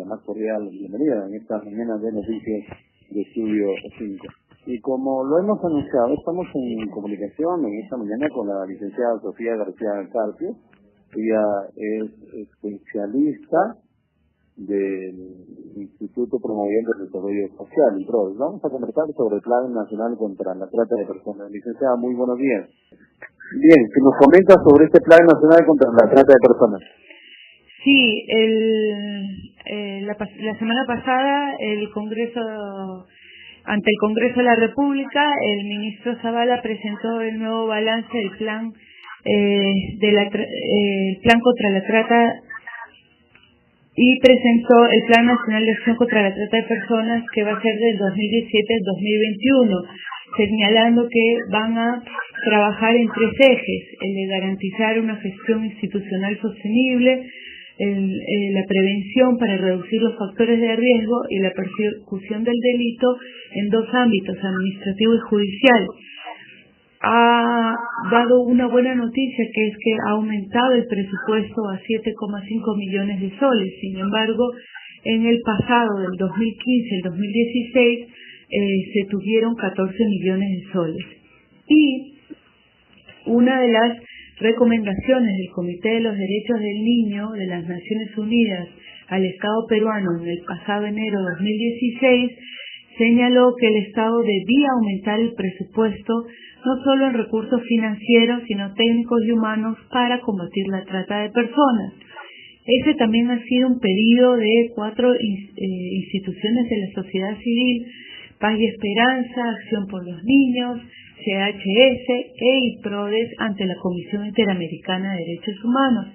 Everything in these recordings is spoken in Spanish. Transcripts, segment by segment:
nuestra más cordial bienvenida en esta mañana de noticias de Estudio 5. Y como lo hemos anunciado, estamos en comunicación en esta mañana con la licenciada Sofía García Carpio. Ella es especialista del Instituto Promoviendo el Desarrollo Social, IPRODES. Vamos a conversar sobre el Plan Nacional contra la Trata de Personas. Licenciada, muy buenos días. Bien, ¿qué nos comenta sobre este Plan Nacional contra la Trata de Personas? Sí, la semana pasada ante el Congreso de la República, el ministro Zavala presentó el nuevo balance del plan plan contra la trata y presentó el Plan Nacional de Acción contra la Trata de Personas, que va a ser del 2017 al 2021, señalando que van a trabajar en tres ejes: el de garantizar una gestión institucional sostenible, la prevención para reducir los factores de riesgo y la persecución del delito en dos ámbitos, administrativo y judicial. Ha dado una buena noticia, que es que ha aumentado el presupuesto a 7,5 millones de soles. Sin embargo, en el pasado, del 2015 al 2016, se tuvieron 14 millones de soles. Y una de las recomendaciones del Comité de los Derechos del Niño de las Naciones Unidas al Estado peruano en el pasado enero de 2016 señaló que el Estado debía aumentar el presupuesto no solo en recursos financieros, sino técnicos y humanos para combatir la trata de personas. Ese también ha sido un pedido de 4 instituciones de la sociedad civil: Paz y Esperanza, Acción por los Niños, CHS e IPRODES, ante la Comisión Interamericana de Derechos Humanos,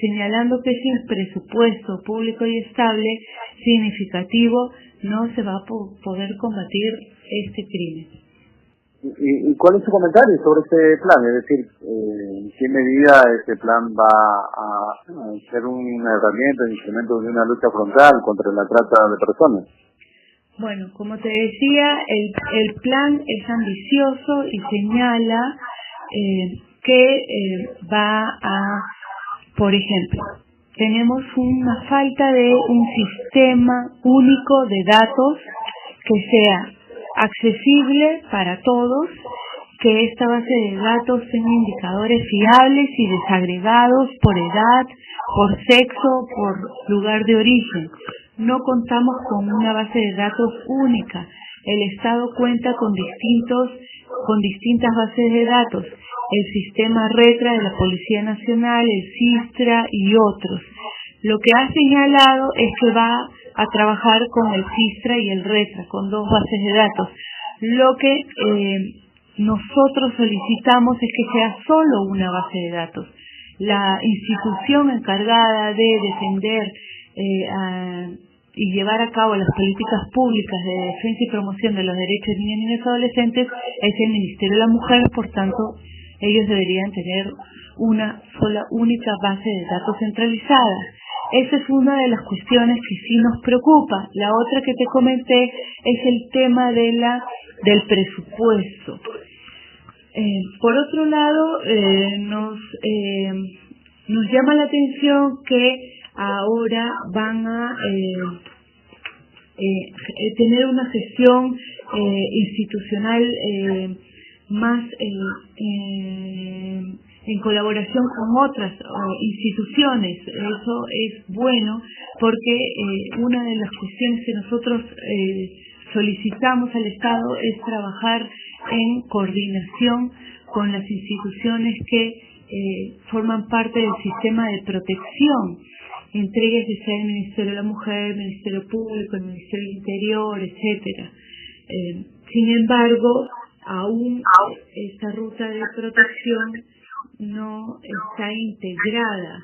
señalando que sin presupuesto público y estable significativo no se va a poder combatir este crimen. ¿Y cuál es su comentario sobre este plan? Es decir, ¿en qué medida este plan va a ser una herramienta, un instrumento de una lucha frontal contra la trata de personas? Bueno, como te decía, el plan es ambicioso y señala que va a, por ejemplo, tenemos una falta de un sistema único de datos que sea accesible para todos, que esta base de datos tenga indicadores fiables y desagregados por edad, por sexo, por lugar de origen. No contamos con una base de datos única. El Estado cuenta con distintas bases de datos: el sistema RETRA de la Policía Nacional, el SISTRA y otros. Lo que ha señalado es que va a trabajar con el SISTRA y el RETRA, con 2 bases de datos. Lo que nosotros solicitamos es que sea solo una base de datos. La institución encargada de defender y llevar a cabo las políticas públicas de defensa y promoción de los derechos de niñas, niños y adolescentes es el Ministerio de la Mujer. Por tanto, ellos deberían tener una sola, única base de datos centralizada. Esa es una de las cuestiones que sí nos preocupa. La otra que te comenté es el tema del presupuesto. Por otro lado, nos llama la atención que ahora van a tener una gestión institucional más en colaboración con otras instituciones. Eso es bueno, porque una de las cuestiones que nosotros solicitamos al Estado es trabajar en coordinación con las instituciones que forman parte del sistema de protección, entre ellas sea el Ministerio de la Mujer, el Ministerio Público, el Ministerio del Interior, etcétera. Sin embargo, aún esta ruta de protección no está integrada.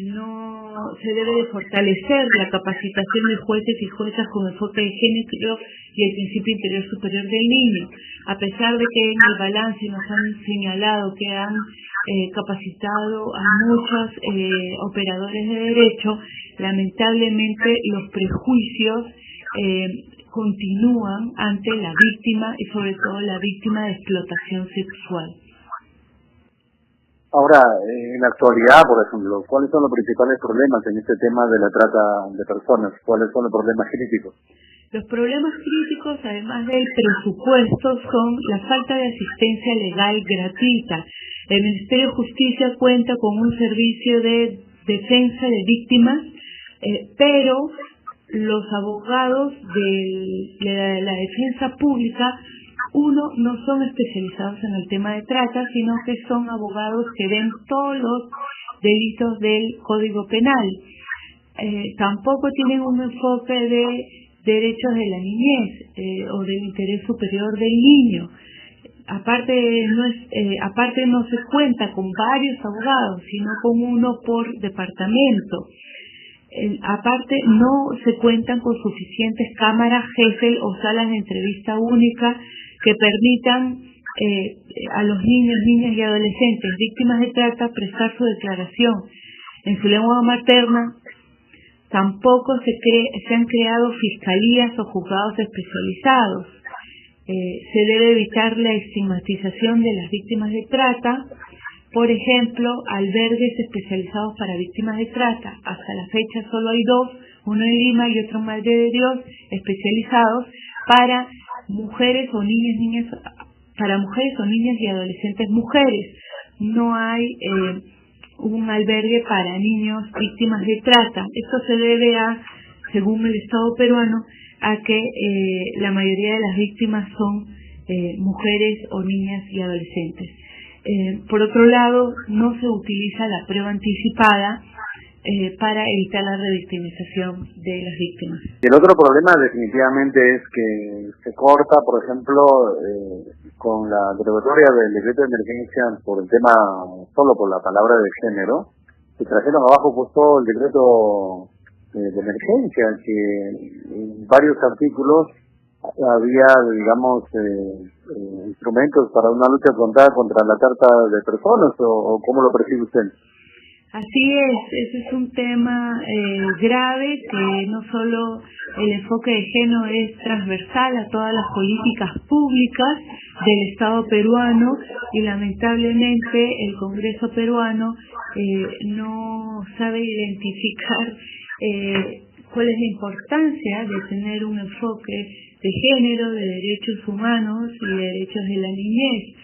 No se debe de fortalecer la capacitación de jueces y juezas con enfoque de género y el principio interior superior del niño. A pesar de que en el balance nos han señalado que han capacitado a muchos operadores de derecho, lamentablemente los prejuicios continúan ante la víctima, y sobre todo la víctima de explotación sexual. Ahora, en la actualidad, por ejemplo, ¿cuáles son los principales problemas en este tema de la trata de personas? ¿Cuáles son los problemas críticos? Los problemas críticos, además del presupuesto, son la falta de asistencia legal gratuita. El Ministerio de Justicia cuenta con un servicio de defensa de víctimas, pero los abogados de la defensa pública, no son especializados en el tema de trata, sino que son abogados que ven todos los delitos del Código Penal. Tampoco tienen un enfoque de derechos de la niñez o del interés superior del niño. Aparte no se cuenta con varios abogados, sino con uno por departamento. Aparte no se cuentan con suficientes cámaras GEFEL o salas de entrevista única que permitan a los niños, niñas y adolescentes víctimas de trata prestar su declaración en su lengua materna. Tampoco se han creado fiscalías o juzgados especializados. Se debe evitar la estigmatización de las víctimas de trata. Por ejemplo, albergues especializados para víctimas de trata. Hasta la fecha solo hay 2, uno en Lima y otro en Madre de Dios, especializados para mujeres o niñas y adolescentes mujeres. No hay un albergue para niños víctimas de trata. Esto se debe según el Estado peruano, a que la mayoría de las víctimas son mujeres o niñas y adolescentes. Por otro lado, no se utiliza la prueba anticipada para evitar la revictimización de las víctimas. El otro problema definitivamente es que se corta, por ejemplo, con la derogatoria del decreto de emergencia por el tema, solo por la palabra de género, se trajeron abajo pues todo el decreto de emergencia, que en varios artículos había, digamos, instrumentos para una lucha contra la trata de personas, o ¿cómo lo percibe usted? Así es, ese es un tema grave, que no solo el enfoque de género es transversal a todas las políticas públicas del Estado peruano, y lamentablemente el Congreso peruano no sabe identificar cuál es la importancia de tener un enfoque de género, de derechos humanos y de derechos de la niñez.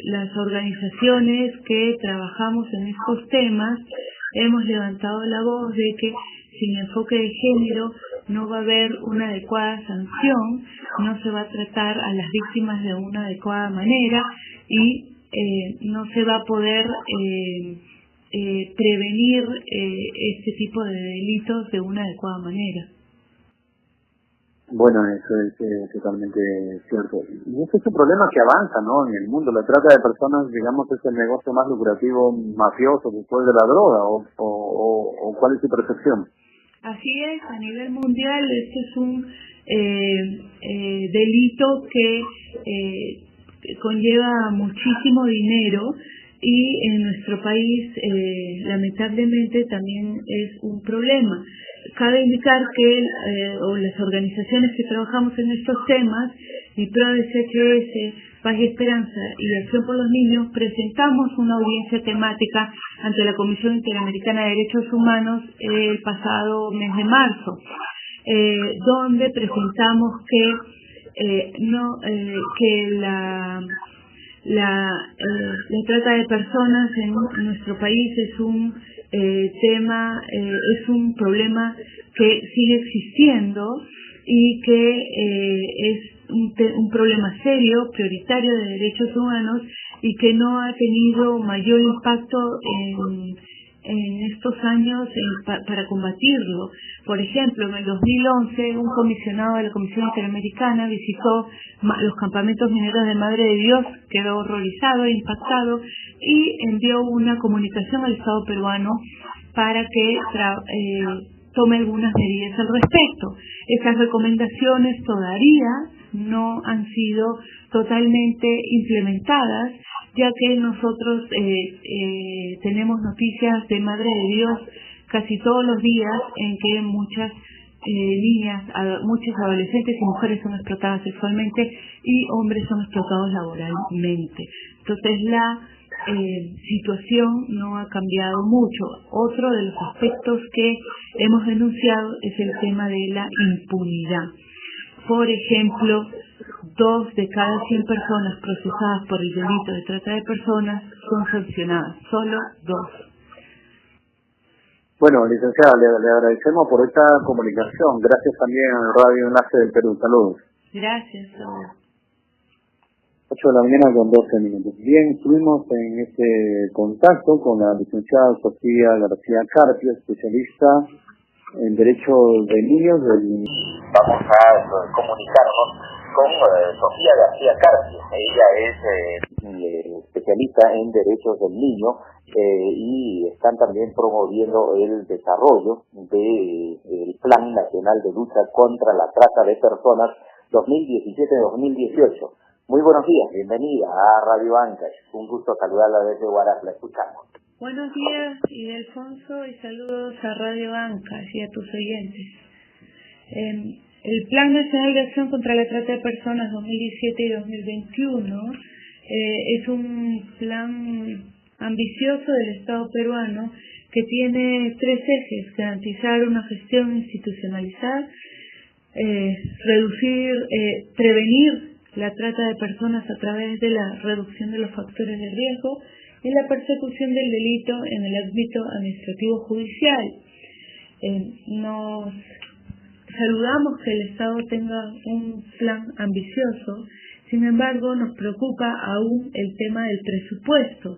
Las organizaciones que trabajamos en estos temas hemos levantado la voz de que sin enfoque de género no va a haber una adecuada sanción, no se va a tratar a las víctimas de una adecuada manera y no se va a poder prevenir este tipo de delitos de una adecuada manera. Bueno, eso es totalmente cierto. Y ese es un problema que avanza, ¿no? En el mundo. La trata de personas, digamos, es el negocio más lucrativo mafioso después de la droga, o ¿cuál es su percepción? Así es, a nivel mundial este es un delito que conlleva muchísimo dinero, y en nuestro país lamentablemente también es un problema. Cabe indicar que las organizaciones que trabajamos en estos temas, MIPRODE, CHS, Paz y Esperanza y Acción por los Niños, presentamos una audiencia temática ante la Comisión Interamericana de Derechos Humanos el pasado mes de marzo, donde presentamos que la trata de personas en nuestro país es un es un problema que sigue existiendo y que es un problema serio, prioritario de derechos humanos, y que no ha tenido mayor impacto en estos años para combatirlo. Por ejemplo, en el 2011 un comisionado de la Comisión Interamericana visitó los campamentos mineros de Madre de Dios, quedó horrorizado e impactado y envió una comunicación al Estado peruano para que tome algunas medidas al respecto. Esas recomendaciones todavía no han sido totalmente implementadas, ya que nosotros tenemos noticias de Madre de Dios casi todos los días en que muchas niñas, muchos adolescentes y mujeres son explotadas sexualmente y hombres son explotados laboralmente. Entonces la situación no ha cambiado mucho. Otro de los aspectos que hemos denunciado es el tema de la impunidad. Por ejemplo, 2 de cada 100 personas procesadas por el delito de trata de personas son sancionadas, solo 2. Bueno, licenciada, le agradecemos por esta comunicación. Gracias también al Radio Enlace del Perú. Saludos. Gracias. Saludos. 8 de la mañana con 12 minutos. Bien, estuvimos en este contacto con la licenciada Sofía García Carpio, especialista en Derechos de Niños. Vamos a comunicarnos con Sofía García Carpio. Ella es especialista en Derechos del Niño y están también promoviendo el desarrollo del Plan Nacional de Lucha contra la Trata de Personas 2017-2018. Muy buenos días, bienvenida a Radio Ancash. Un gusto saludarla desde Huaraz, la escuchamos. Buenos días, Ildefonso, y saludos a Radio Ancash y a tus oyentes. El Plan Nacional de Acción contra la Trata de Personas 2017 y 2021 es un plan ambicioso del Estado peruano que tiene 3 ejes: garantizar una gestión institucionalizada, prevenir la trata de personas a través de la reducción de los factores de riesgo y la persecución del delito en el ámbito administrativo judicial. Nos saludamos que el Estado tenga un plan ambicioso, sin embargo nos preocupa aún el tema del presupuesto.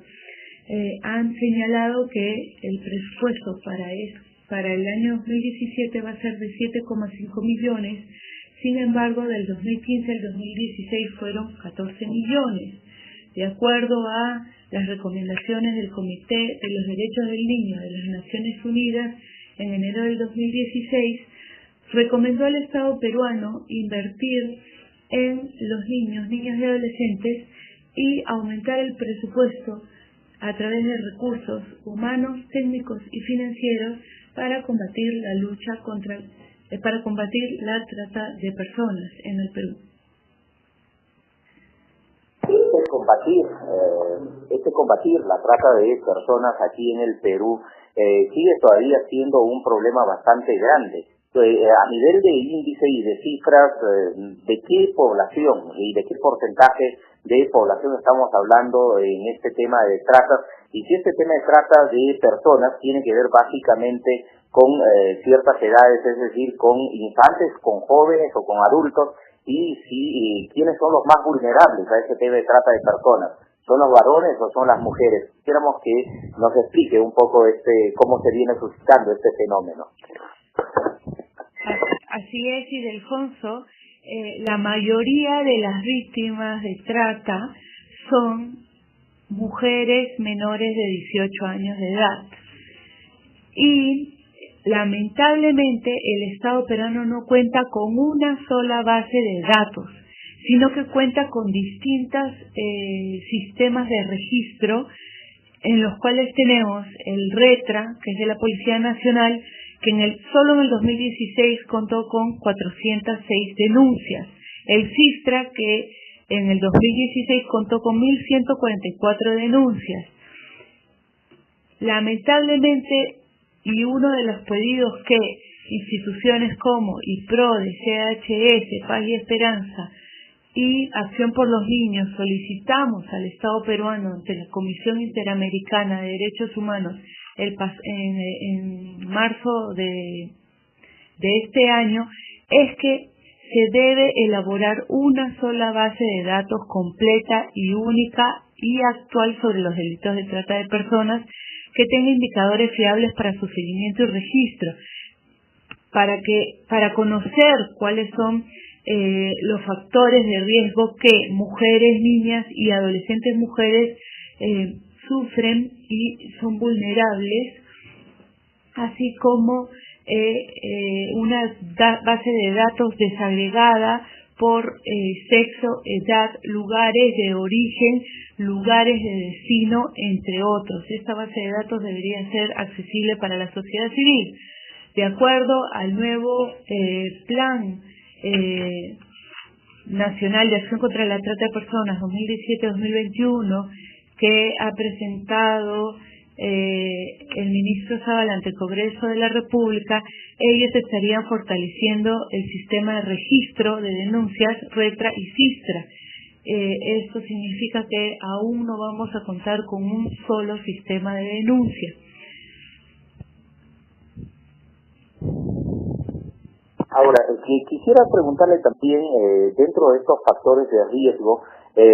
Han señalado que el presupuesto para el año 2017 va a ser de 7,5 millones, sin embargo del 2015 al 2016 fueron 14 millones. De acuerdo a las recomendaciones del Comité de los Derechos del Niño de las Naciones Unidas, en enero del 2016, recomendó al Estado peruano invertir en los niños, niñas y adolescentes y aumentar el presupuesto a través de recursos humanos, técnicos y financieros para combatir la trata de personas en el Perú. Combatir la trata de personas aquí en el Perú sigue todavía siendo un problema bastante grande. A nivel de índice y de cifras, ¿de qué población y de qué porcentaje de población estamos hablando en este tema de trata? Y si este tema de trata de personas tiene que ver básicamente con ciertas edades, es decir, con infantes, con jóvenes o con adultos, y quiénes son los más vulnerables a este tema de trata de personas. ¿Son los varones o son las mujeres? Quisiéramos que nos explique un poco cómo se viene suscitando este fenómeno. Así es, Ildefonso. La mayoría de las víctimas de trata son mujeres menores de 18 años de edad. Y lamentablemente el Estado peruano no cuenta con una sola base de datos, sino que cuenta con distintos sistemas de registro, en los cuales tenemos el RETRA, que es de la Policía Nacional, que solo en el 2016 contó con 406 denuncias. El SISTRA, que en el 2016 contó con 1.144 denuncias. Lamentablemente, y uno de los pedidos que instituciones como IPRODE, CHS, Paz y Esperanza y Acción por los Niños solicitamos al Estado peruano ante la Comisión Interamericana de Derechos Humanos en marzo de este año, es que se debe elaborar una sola base de datos completa y única y actual sobre los delitos de trata de personas, que tenga indicadores fiables para su seguimiento y registro, para conocer cuáles son los factores de riesgo que mujeres, niñas y adolescentes mujeres sufren y son vulnerables, así como una base de datos desagregada por sexo, edad, lugares de origen, lugares de destino, entre otros. Esta base de datos debería ser accesible para la sociedad civil. De acuerdo al nuevo Plan Nacional de Acción contra la Trata de Personas 2017-2021, que ha presentado el ministro Zavala ante el Congreso de la República, ellos estarían fortaleciendo el sistema de registro de denuncias RETRA y SISTRA. Esto significa que aún no vamos a contar con un solo sistema de denuncia. Ahora, quisiera preguntarle también, dentro de estos factores de riesgo,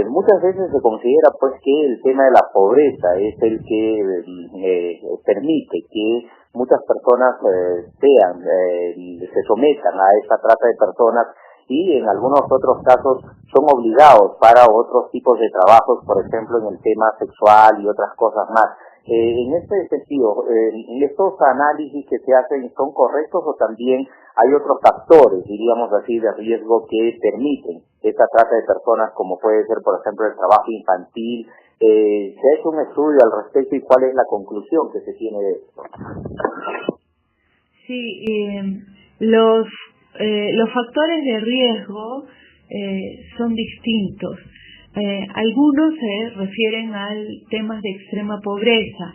muchas veces se considera pues que el tema de la pobreza es el que permite que muchas personas se sometan a esta trata de personas, y en algunos otros casos son obligados para otros tipos de trabajos, por ejemplo en el tema sexual y otras cosas más. En este sentido, ¿estos análisis que se hacen son correctos o también hay otros factores, diríamos así, de riesgo que permiten esta trata de personas, como puede ser, por ejemplo, el trabajo infantil? ¿Se ha hecho un estudio al respecto y cuál es la conclusión que se tiene de esto? Sí, los factores de riesgo son distintos. Algunos se refieren al temas de extrema pobreza.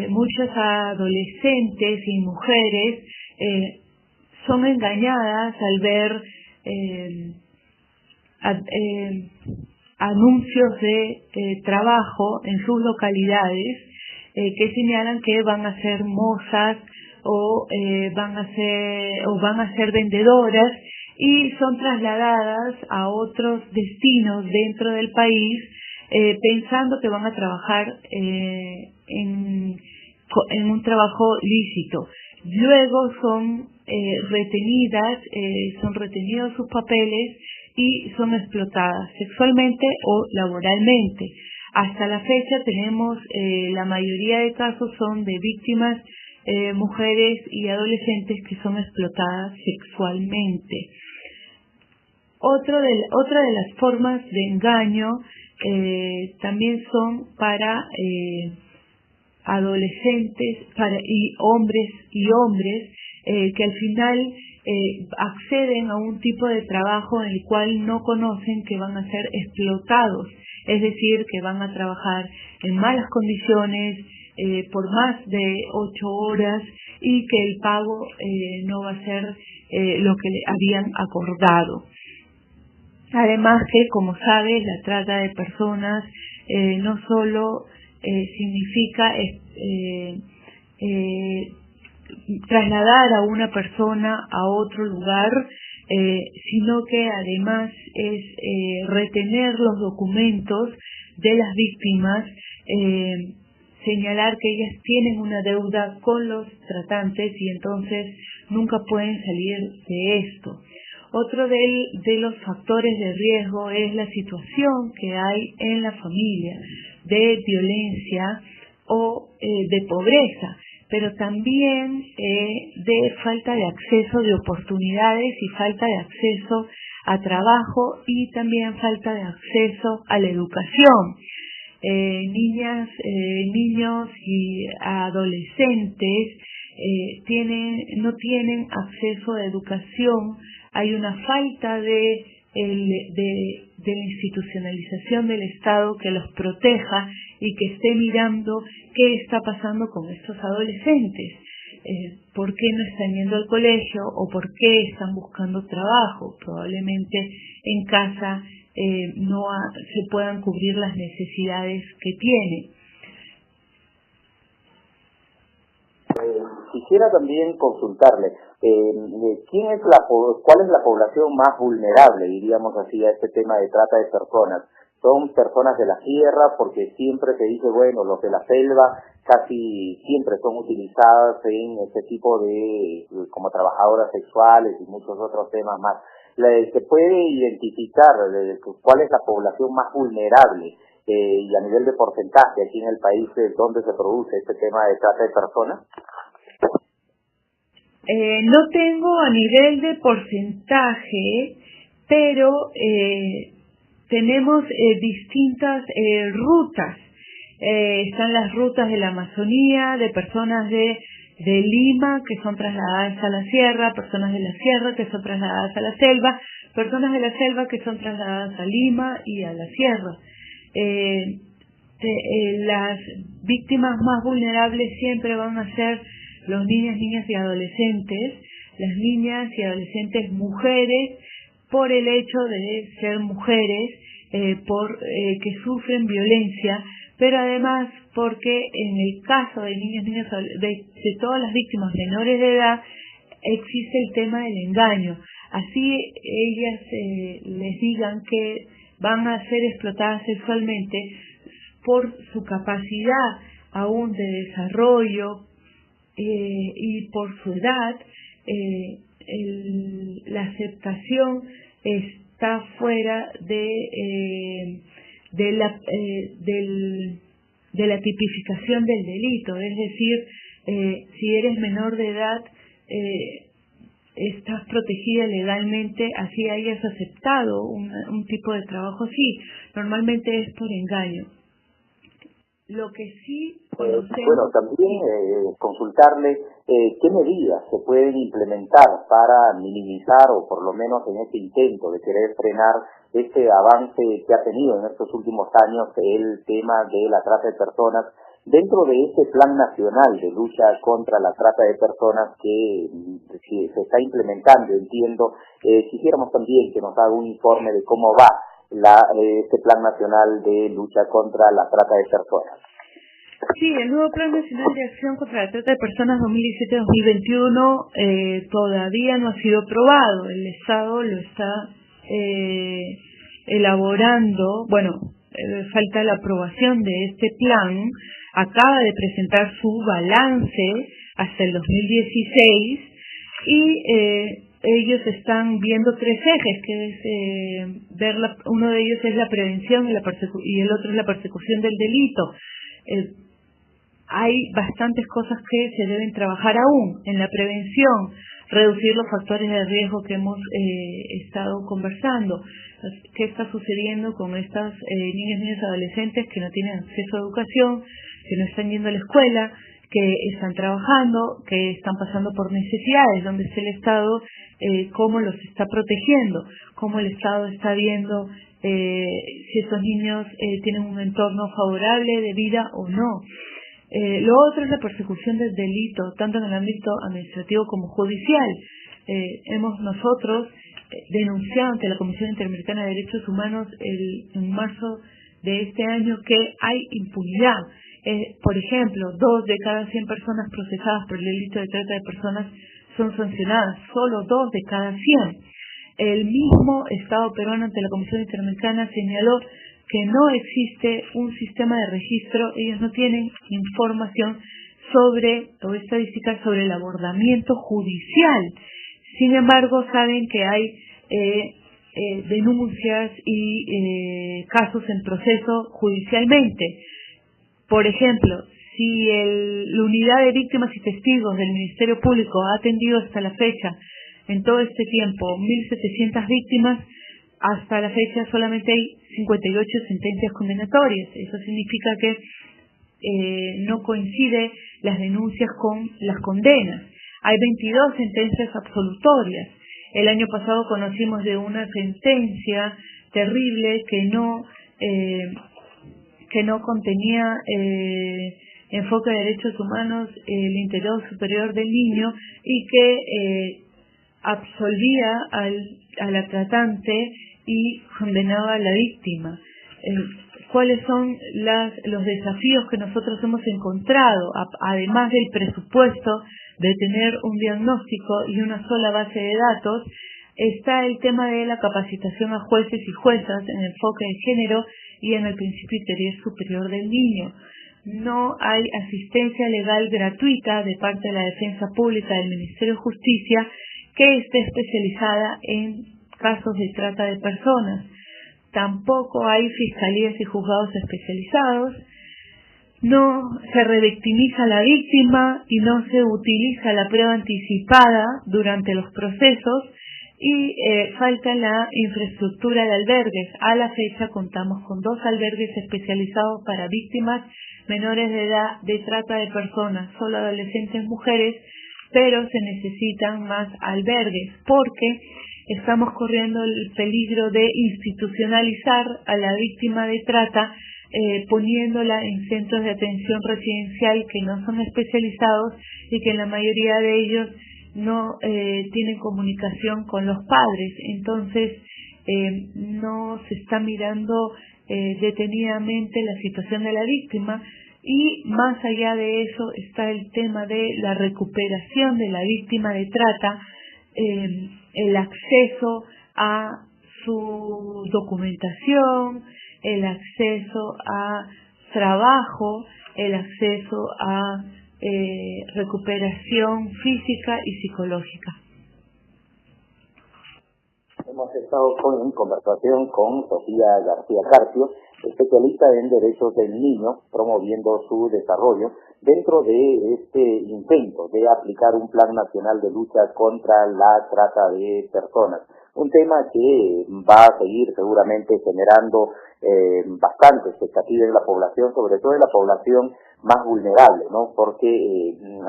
Muchas adolescentes y mujeres son engañadas al ver anuncios de trabajo en sus localidades que señalan que van a ser mozas o van a ser vendedoras, y son trasladadas a otros destinos dentro del país pensando que van a trabajar en un trabajo lícito. Luego son retenidos sus papeles y son explotadas sexualmente o laboralmente. Hasta la fecha tenemos la mayoría de casos son de víctimas mujeres y adolescentes que son explotadas sexualmente. Otra de las formas de engaño también son para adolescentes y hombres que al final acceden a un tipo de trabajo en el cual no conocen que van a ser explotados, es decir, que van a trabajar en malas condiciones por más de 8 horas y que el pago no va a ser lo que le habían acordado. Además que, como sabes, la trata de personas no solo significa trasladar a una persona a otro lugar, sino que además es retener los documentos de las víctimas, señalar que ellas tienen una deuda con los tratantes y entonces nunca pueden salir de esto. Otro de los factores de riesgo es la situación que hay en la familia de violencia o de pobreza, pero también de falta de acceso de oportunidades y falta de acceso a trabajo y también falta de acceso a la educación. Niños y adolescentes no tienen acceso a educación. Hay una falta de la institucionalización del Estado que los proteja y que esté mirando qué está pasando con estos adolescentes, por qué no están yendo al colegio o por qué están buscando trabajo. Probablemente en casa no se puedan cubrir las necesidades que tienen. Quisiera también consultarle, ¿cuál es la población más vulnerable, diríamos así, a este tema de trata de personas? ¿Son personas de la sierra? Porque siempre se dice, bueno, los de la selva casi siempre son utilizadas en este tipo de, como trabajadoras sexuales y muchos otros temas más. ¿Se puede identificar cuál es la población más vulnerable y a nivel de porcentaje aquí en el país donde se produce este tema de trata de personas? No tengo a nivel de porcentaje, pero tenemos distintas rutas. Están las rutas de la Amazonía, de personas de de Lima que son trasladadas a la sierra, personas de la sierra que son trasladadas a la selva, personas de la selva que son trasladadas a Lima y a la sierra. Las víctimas más vulnerables siempre van a ser los niños, niñas y adolescentes, las niñas y adolescentes mujeres, por el hecho de ser mujeres, que sufren violencia, pero además porque en el caso de niños, niñas, de todas las víctimas menores de edad, existe el tema del engaño. Así ellas les digan que van a ser explotadas sexualmente por su capacidad aún de desarrollo y por su edad, la aceptación está fuera de la tipificación del delito. Es decir, si eres menor de edad, estás protegida legalmente, así hayas aceptado un tipo de trabajo. Sí, normalmente es por engaño. Lo que sí conocemos... Bueno, también consultarle qué medidas se pueden implementar para minimizar, o por lo menos en este intento de querer frenar este avance que ha tenido en estos últimos años el tema de la trata de personas, dentro de este plan nacional de lucha contra la trata de personas que se está implementando. Entiendo, quisiéramos también que nos haga un informe de cómo va este plan nacional de lucha contra la trata de personas. Sí, el nuevo Plan Nacional de Acción contra la Trata de Personas 2017-2021 todavía no ha sido aprobado. El Estado lo está elaborando. Bueno, falta la aprobación de este plan. Acaba de presentar su balance hasta el 2016 y ellos están viendo tres ejes, que es uno de ellos es la prevención y el otro es la persecución del delito. Hay bastantes cosas que se deben trabajar aún en la prevención, reducir los factores de riesgo que hemos estado conversando. ¿Qué está sucediendo con estas niñas, niños y adolescentes que no tienen acceso a educación, que no están yendo a la escuela, que están trabajando, que están pasando por necesidades? ¿Dónde está el Estado? ¿Cómo los está protegiendo? ¿Cómo el Estado está viendo si estos niños tienen un entorno favorable de vida o no? Lo otro es la persecución del delito, tanto en el ámbito administrativo como judicial. Hemos nosotros denunciado ante la Comisión Interamericana de Derechos Humanos en marzo de este año que hay impunidad. Por ejemplo, 2 de cada 100 personas procesadas por el delito de trata de personas son sancionadas, solo 2 de cada 100. El mismo Estado peruano ante la Comisión Interamericana señaló que no existe un sistema de registro, ellos no tienen información o estadísticas sobre el abordamiento judicial. Sin embargo, saben que hay denuncias y casos en proceso judicialmente. Por ejemplo, si la unidad de víctimas y testigos del Ministerio Público ha atendido hasta la fecha, en todo este tiempo, 1.700 víctimas, hasta la fecha solamente hay 58 sentencias condenatorias. Eso significa que no coincide las denuncias con las condenas. Hay 22 sentencias absolutorias. El año pasado conocimos de una sentencia terrible que no contenía enfoque de derechos humanos, el interés superior del niño, y que absolvía a la tratante y condenaba a la víctima. ¿Cuáles son los desafíos que nosotros hemos encontrado? Además del presupuesto, de tener un diagnóstico y una sola base de datos, está el tema de la capacitación a jueces y juezas en el enfoque de género y en el principio de interés superior del niño. No hay asistencia legal gratuita de parte de la Defensa Pública del Ministerio de Justicia que esté especializada en casos de trata de personas. Tampoco hay fiscalías y juzgados especializados. No se revictimiza a la víctima y no se utiliza la prueba anticipada durante los procesos. y falta la infraestructura de albergues. A la fecha contamos con 2 albergues especializados para víctimas menores de edad de trata de personas, solo adolescentes mujeres, pero se necesitan más albergues porque estamos corriendo el peligro de institucionalizar a la víctima de trata, poniéndola en centros de atención residencial que no son especializados y que en la mayoría de ellos no tienen comunicación con los padres. Entonces no se está mirando detenidamente la situación de la víctima, y más allá de eso está el tema de la recuperación de la víctima de trata, el acceso a su documentación, el acceso a trabajo, el acceso a recuperación física y psicológica. Hemos estado en conversación con Sofía García Carpio, especialista en derechos del niño, promoviendo su desarrollo dentro de este intento de aplicar un plan nacional de lucha contra la trata de personas. Un tema que va a seguir seguramente generando bastante expectativa en la población, sobre todo en la población más vulnerable, ¿no? Porque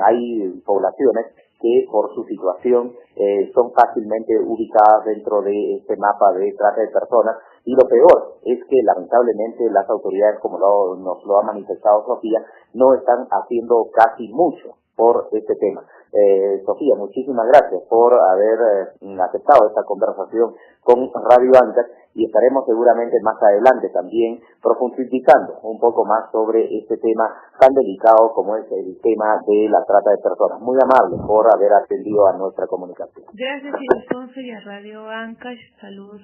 hay poblaciones que por su situación son fácilmente ubicadas dentro de este mapa de trata de personas, y lo peor es que lamentablemente las autoridades, como nos lo ha manifestado Sofía, no están haciendo casi mucho por este tema. Sofía, muchísimas gracias por haber aceptado esta conversación con Radio Ancash, y estaremos seguramente más adelante también profundizando un poco más sobre este tema tan delicado como es el tema de la trata de personas. Muy amable por haber atendido a nuestra comunicación. Gracias, Alfonso, y a Radio Ancash. Saludos.